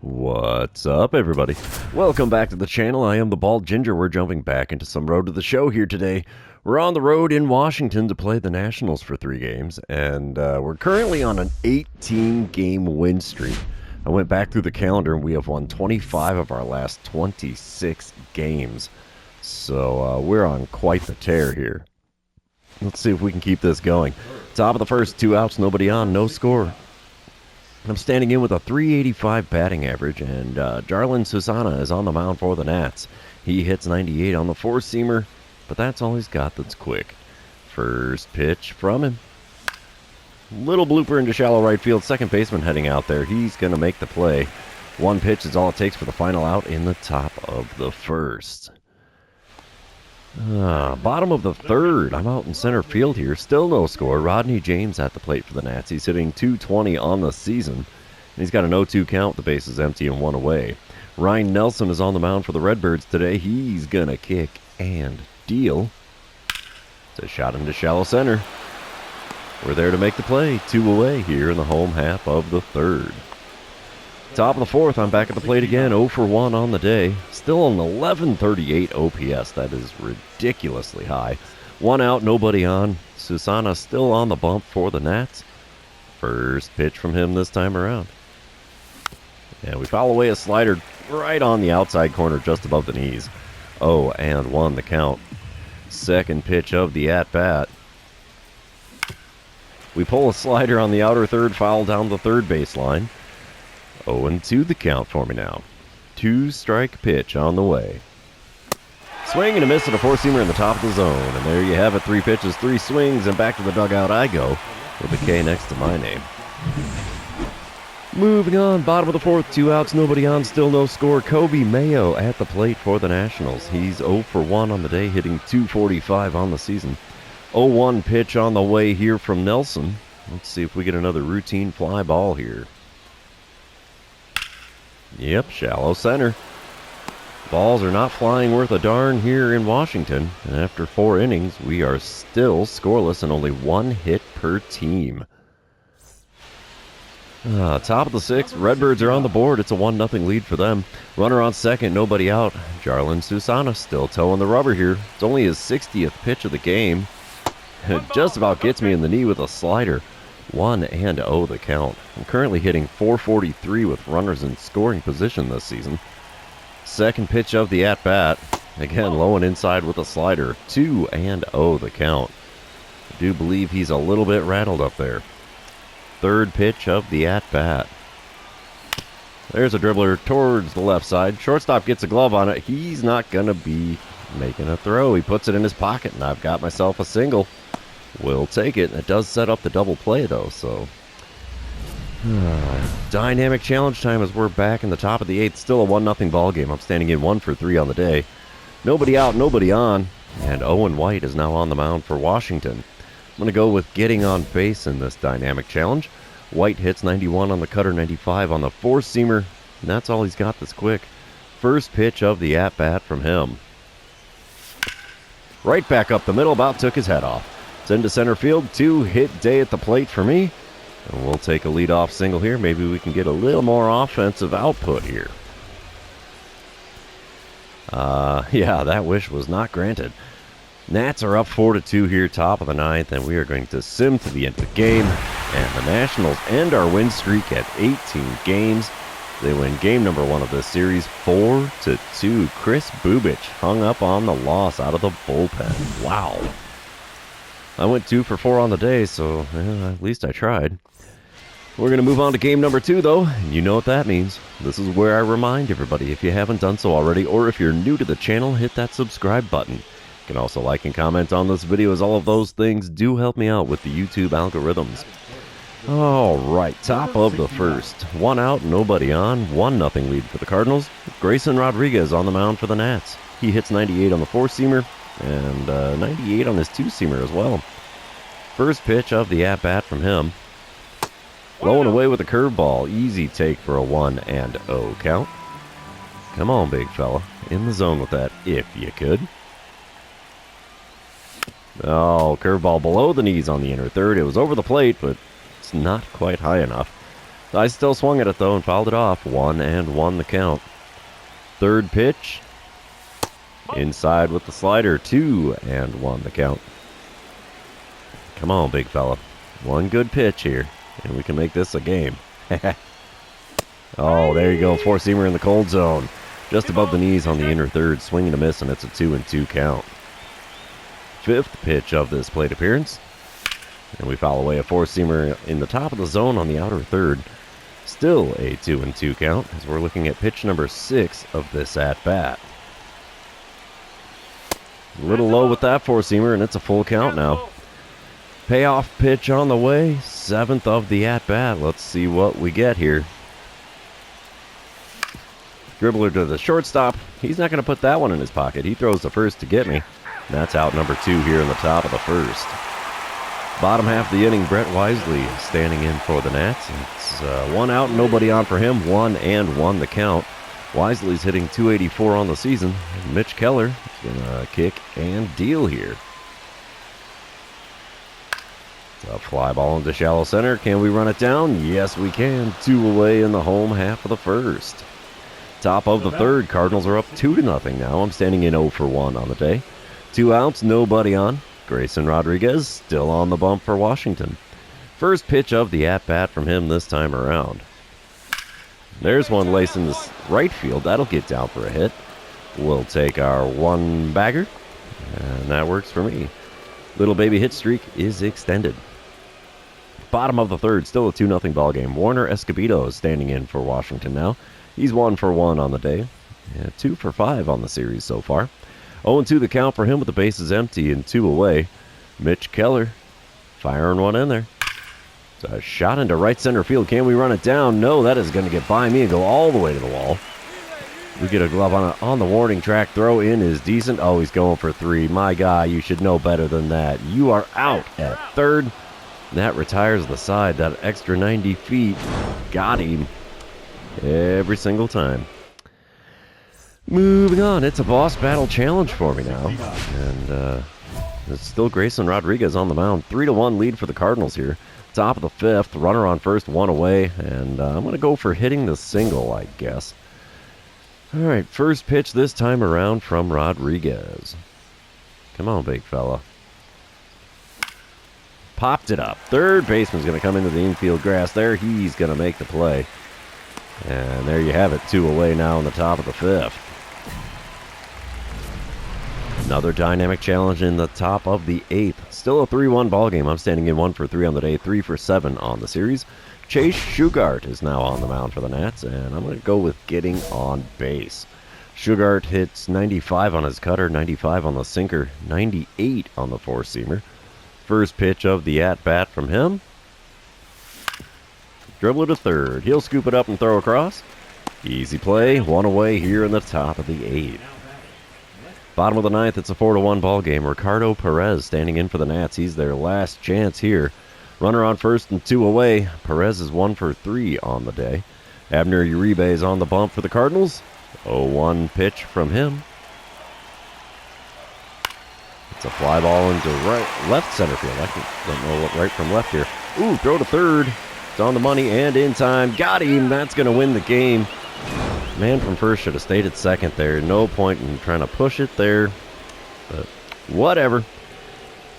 What's up, everybody? Welcome back to the channel. I am the Bald Ginger. We're jumping back into some road to the show here today. We're on the road in Washington to play the Nationals for 3 games, and we're currently on an 18-game win streak. I went back through the calendar, and we have won 25 of our last 26 games. So we're on quite the tear here. Let's see if we can keep this going. Top of the first, 2 outs, nobody on, no score. I'm standing in with a .385 batting average, and Jarlin Susana is on the mound for the Nats. He hits 98 on the four-seamer, but that's all he's got that's quick. First pitch from him. Little blooper into shallow right field. Second baseman heading out there. He's going to make the play. 1 pitch is all it takes for the final out in the top of the first. Bottom of the third. I'm out in center field here. Still no score. Rodney James at the plate for the Nats. He's hitting .220 on the season. And he's got an 0-2 count. The base is empty and 1 away. Ryan Nelson is on the mound for the Redbirds today. He's going to kick and deal. It's a shot into shallow center. We're there to make the play. 2 away here in the home half of the third. Top of the fourth, I'm back at the plate again, 0 for 1 on the day. Still an 1138 OPS. That is ridiculously high. 1 out, nobody on. Susana still on the bump for the Nats. First pitch from him this time around. And we foul away a slider right on the outside corner just above the knees. 0-1 the count. Second pitch of the at-bat. We pull a slider on the outer third, foul down the third baseline. 0-2 the count for me now. 2-strike pitch on the way. Swing and a miss at a four-seamer in the top of the zone. And there you have it. 3 pitches, 3 swings, and back to the dugout I go with a K next to my name. Moving on, bottom of the fourth, 2 outs, nobody on, still no score. Kobe Mayo at the plate for the Nationals. He's 0 for 1 on the day, hitting .245 on the season. 0-1 pitch on the way here from Nelson. Let's see if we get another routine fly ball here. Yep, shallow center. Balls are not flying worth a darn here in Washington. And after 4 innings, we are still scoreless and only 1 hit per team. Top of the 6th, Redbirds are on the board. It's a 1-0 lead for them. Runner on second, nobody out. Jarlin Susana still towing the rubber here. It's only his 60th pitch of the game. It just about gets me in the knee with a slider. 1-0 the count. I'm currently hitting .443 with runners in scoring position this season. Second pitch of the at-bat. Again, low and inside with a slider. 2-0 the count. I do believe he's a little bit rattled up there. Third pitch of the at-bat. There's a dribbler towards the left side. Shortstop gets a glove on it. He's not going to be making a throw. He puts it in his pocket, and I've got myself a single. We'll take it. It does set up the double play, though, so... Dynamic challenge time as we're back in the top of the 8th. Still a 1-0 ball game. I'm standing in 1 for 3 on the day. Nobody out, nobody on. And Owen White is now on the mound for Washington. I'm going to go with getting on base in this dynamic challenge. White hits 91 on the cutter, 95 on the four-seamer. And that's all he's got that's quick. First pitch of the at-bat from him. Right back up the middle, about took his head off. It's into center field. 2-hit day at the plate for me. And we'll take a leadoff single here. Maybe we can get a little more offensive output here. Yeah, that wish was not granted. Nats are up 4-2 here, top of the 9th, and we are going to sim to the end of the game. And the Nationals end our win streak at 18 games. They win game number 1 of this series, 4-2. Chris Bubich hung up on the loss out of the bullpen. Wow. I went 2 for 4 on the day, so at least I tried. We're going to move on to game number 2, though, and you know what that means. This is where I remind everybody, if you haven't done so already, or if you're new to the channel, hit that subscribe button. You can also like and comment on this video, as all of those things do help me out with the YouTube algorithms. Alright, top of the first. 1 out, nobody on. 1-0 lead for the Cardinals. Grayson Rodriguez on the mound for the Nats. He hits 98 on the four-seamer, and 98 on his two-seamer as well. First pitch of the at-bat from him. Blowing away with a curveball. Easy take for a 1-0 count. Come on, big fella. In the zone with that, if you could. Oh, curveball below the knees on the inner third. It was over the plate, but it's not quite high enough. I still swung at it, though, and fouled it off. 1-1 the count. Third pitch. Inside with the slider. 2-1 the count. Come on, big fella. One good pitch here, and we can make this a game. Oh, there you go. Four-seamer in the cold zone. Just above the knees on the inner third. Swing and a miss, and it's a 2-2 count. Fifth pitch of this plate appearance. And we foul away a four-seamer in the top of the zone on the outer third. Still a 2-2 count, as we're looking at pitch number 6 of this at-bat. A little low with that four-seamer, and it's a full count now. Payoff pitch on the way. 7th of the at-bat. Let's see what we get here. Dribbler to the shortstop. He's not going to put that one in his pocket. He throws the first to get me. That's out number 2 here in the top of the first. Bottom half of the inning, Brett Wisely standing in for the Nats. It's 1 out, nobody on for him. 1-1 the count. Wisely's hitting .284 on the season. And Mitch Keller is going to kick and deal here. It's a fly ball into shallow center. Can we run it down? Yes, we can. 2 away in the home half of the first. Top of the third, Cardinals are up 2-0 now. I'm standing in 0 for 1 on the day. 2 outs, nobody on. Grayson Rodriguez still on the bump for Washington. First pitch of the at-bat from him this time around. There's one laced in the right field. That'll get down for a hit. We'll take our 1-bagger, and that works for me. Little baby hit streak is extended. Bottom of the third, still a 2-0 ball game. Warner Escobedo is standing in for Washington now. He's 1 for 1 on the day, and 2 for 5 on the series so far. 0-2 the count for him with the bases empty and 2 away. Mitch Keller firing one in there. It's a shot into right center field. Can we run it down? No, that is going to get by me and go all the way to the wall. We get a glove on the warning track. Throw in is decent. Oh, he's going for 3. My guy, you should know better than that. You are out at third. That retires the side. That extra 90 feet got him every single time. Moving on, it's a boss battle challenge for me now. And it's still Grayson Rodriguez on the mound. 3-1 lead for the Cardinals here. Top of the 5th, runner on first, 1 away. And I'm going to go for hitting the single, I guess. All right, first pitch this time around from Rodriguez. Come on, big fella. Popped it up. Third baseman's going to come into the infield grass there. He's going to make the play. And there you have it, 2 away now in the top of the 5th. Another dynamic challenge in the top of the 8th. Still a 3-1 ball game. I'm standing in 1 for 3 on the day, 3 for 7 on the series. Chase Shugart is now on the mound for the Nats, and I'm going to go with getting on base. Shugart hits 95 on his cutter, 95 on the sinker, 98 on the four-seamer. First pitch of the at-bat from him. Dribble to third. He'll scoop it up and throw across. Easy play. 1 away here in the top of the 8th. Bottom of the 9th, it's a 4-1 ball game. Ricardo Perez standing in for the Nats. He's their last chance here. Runner on first and 2 away. Perez is 1 for 3 on the day. Abner Uribe is on the bump for the Cardinals. 0-1 pitch from him. It's a fly ball into left center field. I don't know what right from left here. Ooh, throw to third. It's on the money and in time. Got him. That's going to win the game. Man from first should have stayed at second there. No point in trying to push it there. But whatever.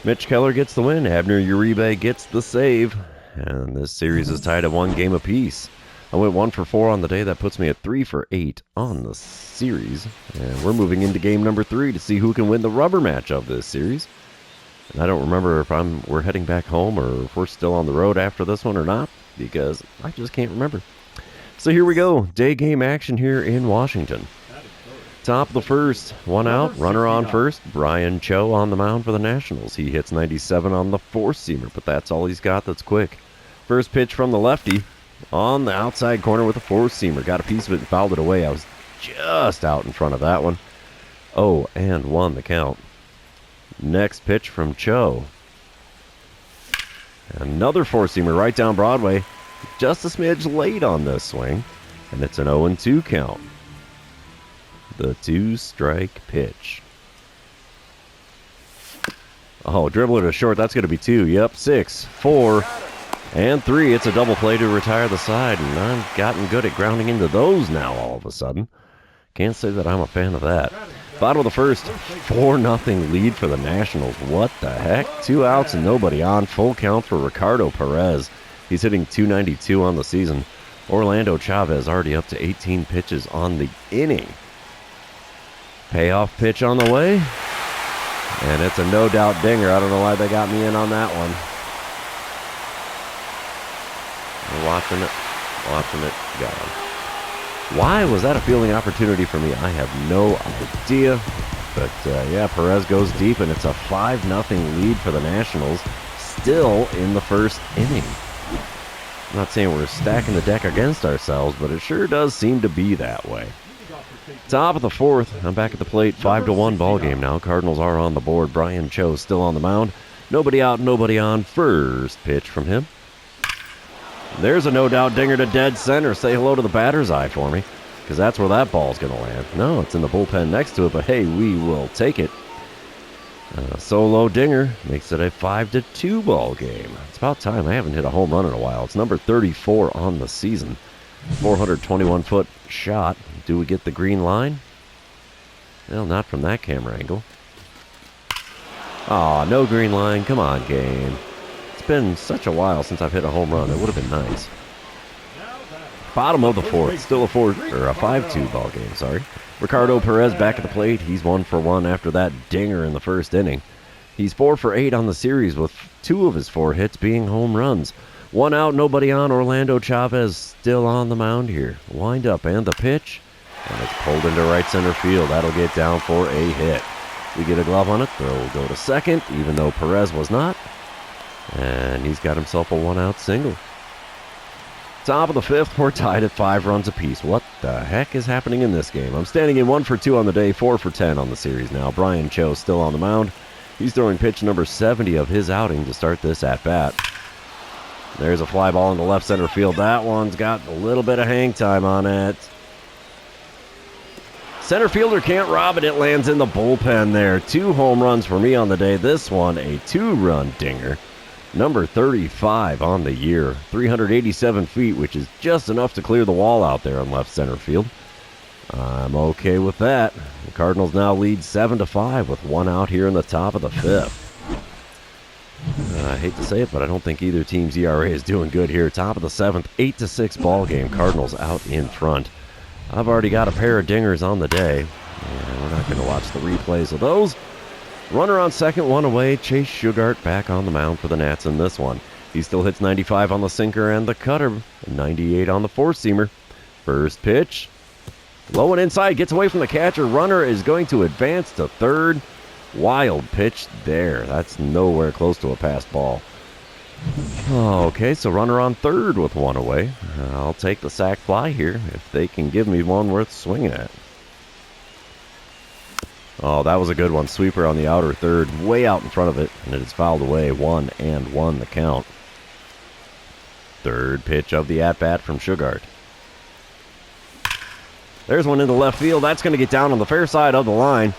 Mitch Keller gets the win. Abner Uribe gets the save. And this series is tied at 1 game apiece. I went 1 for 4 on the day. That puts me at 3 for 8 on the series. And we're moving into game number 3 to see who can win the rubber match of this series. And I don't remember if we're heading back home or if we're still on the road after this one or not, because I just can't remember. So here we go. Day game action here in Washington. Top of the first, 1 out, runner on first. Brian Cho on the mound for the Nationals. He hits 97 on the four-seamer, but that's all he's got that's quick. First pitch from the lefty on the outside corner with a four-seamer. Got a piece of it and fouled it away. I was just out in front of that one. 0-1 the count. Next pitch from Cho. Another four-seamer right down Broadway. Just a smidge late on this swing. And it's an 0-2 count. The 2-strike pitch. Oh, dribbler to short. That's going to be 2. Yep, 6, 4. And 3, it's a double play to retire the side, and I've gotten good at grounding into those now all of a sudden. Can't say that I'm a fan of that. Bottom of the first, 4-0 lead for the Nationals. What the heck? 2 outs and nobody on. Full count for Ricardo Perez. He's hitting .292 on the season. Orlando Chavez already up to 18 pitches on the inning. Payoff pitch on the way. And it's a no-doubt dinger. I don't know why they got me in on that one. We're watching it, gone. Why was that a fielding opportunity for me? I have no idea. But, yeah, Perez goes deep, and it's a 5-0 lead for the Nationals, still in the first inning. I'm not saying we're stacking the deck against ourselves, but it sure does seem to be that way. Top of the fourth, I'm back at the plate, 5-1 ball game now. Cardinals are on the board. Brian Cho still on the mound. Nobody out, nobody on. First pitch from him. There's a no-doubt dinger to dead center. Say hello to the batter's eye for me, because that's where that ball's going to land. No, it's in the bullpen next to it, but hey, we will take it. Solo dinger makes it a 5-2 ball game. It's about time. I haven't hit a home run in a while. It's number 34 on the season. 421-foot shot. Do we get the green line? Well, not from that camera angle. Aw, no green line. Come on, game. It's been such a while since I've hit a home run. It would have been nice. Bottom of the fourth. Still a 5-2 ball game, sorry. Ricardo Perez back at the plate. He's 1 for 1 after that dinger in the first inning. He's 4 for 8 on the series, with 2 of his 4 hits being home runs. 1 out, nobody on. Orlando Chavez still on the mound here. Wind up and the pitch. And it's pulled into right center field. That'll get down for a hit. We get a glove on it. Throw will go to second, even though Perez was not. And he's got himself a 1-out single. Top of the fifth, we're tied at 5 runs apiece. What the heck is happening in this game? I'm standing in 1 for 2 on the day, 4 for 10 on the series now. Brian Cho still on the mound. He's throwing pitch number 70 of his outing to start this at-bat. There's a fly ball into left center field. That one's got a little bit of hang time on it. Center fielder can't rob it. It lands in the bullpen there. 2 home runs for me on the day. This one, a 2-run dinger. Number 35 on the year. 387 feet, which is just enough to clear the wall out there in left center field. I'm okay with that. The Cardinals now lead 7-5 with 1 out here in the top of the fifth. I hate to say it, but I don't think either team's ERA is doing good here. Top of the seventh, 8-6 ball game. Cardinals out in front. I've already got a pair of dingers on the day, and we're not going to watch the replays of those. Runner on second, 1 away. Chase Sugart back on the mound for the Nats in this one. He still hits 95 on the sinker and the cutter, 98 on the four-seamer. First pitch. Low and inside, gets away from the catcher. Runner is going to advance to third. Wild pitch there. That's nowhere close to a passed ball. Okay, so runner on third with 1 away. I'll take the sac fly here if they can give me one worth swinging at. Oh, that was a good one. Sweeper on the outer third, way out in front of it, and it is fouled away. 1-1 the count. Third pitch of the at-bat from Sugart. There's one into left field. That's going to get down on the fair side of the line.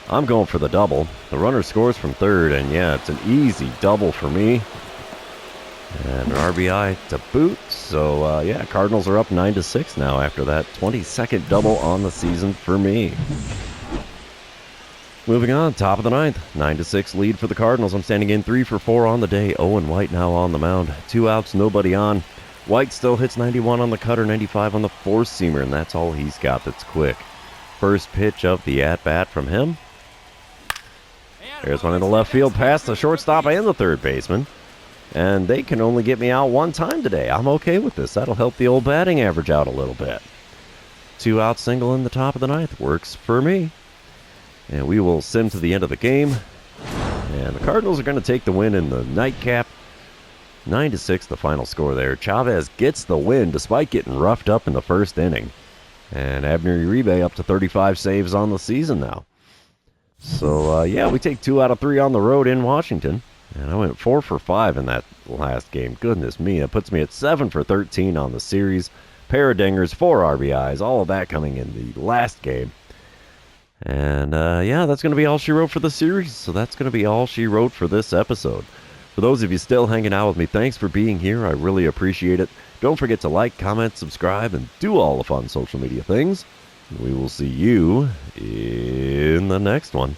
I'm going for the double. The runner scores from third, and yeah, it's an easy double for me. And an RBI to boot. So, yeah, Cardinals are up 9-6 now after that 22nd double on the season for me. Moving on, top of the ninth. 9-6 lead for the Cardinals. I'm standing in 3 for 4 on the day. Owen White now on the mound. 2 outs, nobody on. White still hits 91 on the cutter, 95 on the four-seamer, and that's all he's got that's quick. First pitch of the at-bat from him. There's one in the left field past the shortstop and the third baseman. And they can only get me out 1 time today. I'm okay with this. That'll help the old batting average out a little bit. 2-out single in the top of the ninth. Works for me. And we will sim to the end of the game. And the Cardinals are going to take the win in the nightcap. 9-6 the final score there. Chavez gets the win despite getting roughed up in the first inning. And Abner Uribe up to 35 saves on the season now. So, yeah, we take 2 out of 3 on the road in Washington. And I went 4 for 5 in that last game. Goodness me, that puts me at 7 for 13 on the series. Pair of dingers, 4 RBIs, all of that coming in the last game. And, yeah, that's going to be all she wrote for the series. So that's going to be all she wrote for this episode. For those of you still hanging out with me, thanks for being here. I really appreciate it. Don't forget to like, comment, subscribe, and do all the fun social media things. We will see you in the next one.